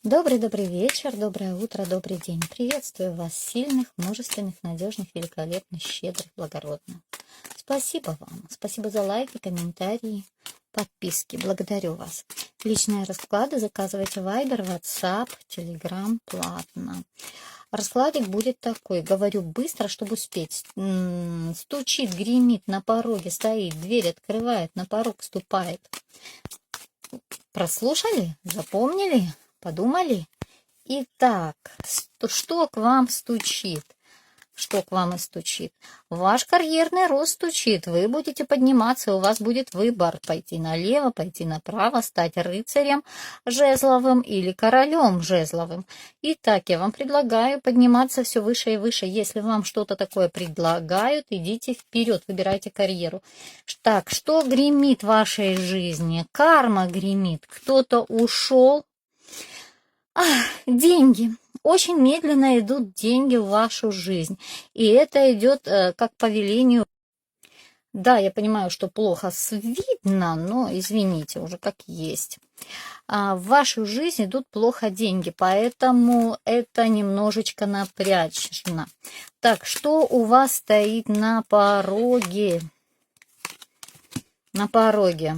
Добрый вечер, доброе утро, добрый день. Приветствую вас, сильных, мужественных, надежных, великолепных, щедрых, благородных. Спасибо вам. Спасибо за лайки, комментарии, подписки. Благодарю вас. Личные расклады заказывайте в Viber, WhatsApp, Telegram платно. Раскладик будет такой. Говорю быстро, чтобы успеть. Стучит, гремит на пороге, стоит, дверь открывает, на порог ступает. Прослушали? Запомнили? Подумали? Итак, что к вам стучит? Что к вам и стучит? Ваш карьерный рост стучит. Вы будете подниматься, у вас будет выбор. Пойти налево, пойти направо, стать рыцарем жезловым или королем жезловым. Итак, я вам предлагаю подниматься все выше и выше. Если вам что-то такое предлагают, идите вперед, выбирайте карьеру. Так, что гремит в вашей жизни? Карма гремит. Кто-то ушел. Деньги. Очень медленно идут деньги в вашу жизнь. И это идет как по велению. Да, я понимаю, что плохо видно, но извините, уже как есть. В вашу жизнь идут плохо деньги, поэтому это немножечко напряжно. Так, что у вас стоит на пороге? На пороге.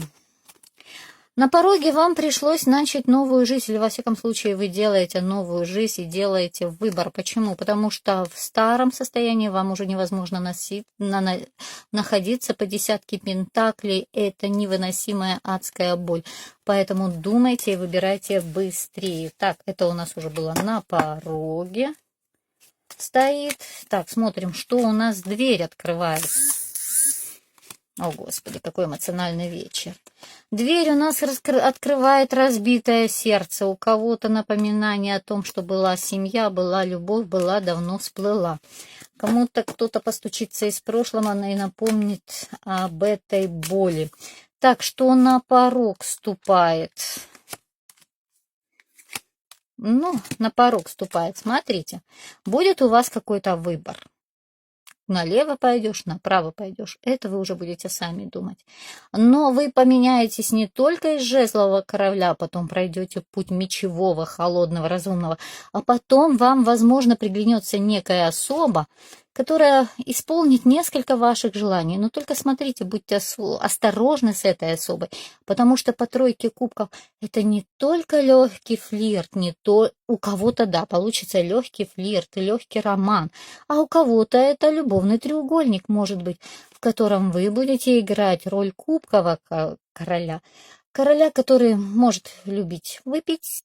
На пороге вам пришлось начать новую жизнь, или во всяком случае вы делаете новую жизнь и делаете выбор. Почему? Потому что в старом состоянии вам уже невозможно находиться по десятке пентаклей. Это невыносимая адская боль. Поэтому думайте и выбирайте быстрее. Так, это у нас уже было на пороге стоит. Так, смотрим, что у нас дверь открывает. О, Господи, какой эмоциональный вечер. Дверь у нас открывает разбитое сердце. У кого-то напоминание о том, что была семья, была любовь, была, давно всплыла. Кому-то кто-то постучится из прошлого и напомнит об этой боли. Так, что на порог ступает? На порог ступает. Смотрите, будет у вас какой-то выбор. Налево пойдешь, направо пойдешь. Это вы уже будете сами думать. Но вы поменяетесь не только из жезлового короля, потом пройдете путь мечевого, холодного, разумного, а потом вам, возможно, приглянется некая особа, которая исполнит несколько ваших желаний. Но только смотрите, будьте осторожны с этой особой, потому что по тройке кубков это не только легкий флирт, не то у кого-то, да, получится легкий флирт, легкий роман, а у кого-то это любовный треугольник, может быть, в котором вы будете играть роль кубкового короля, который может любить выпить,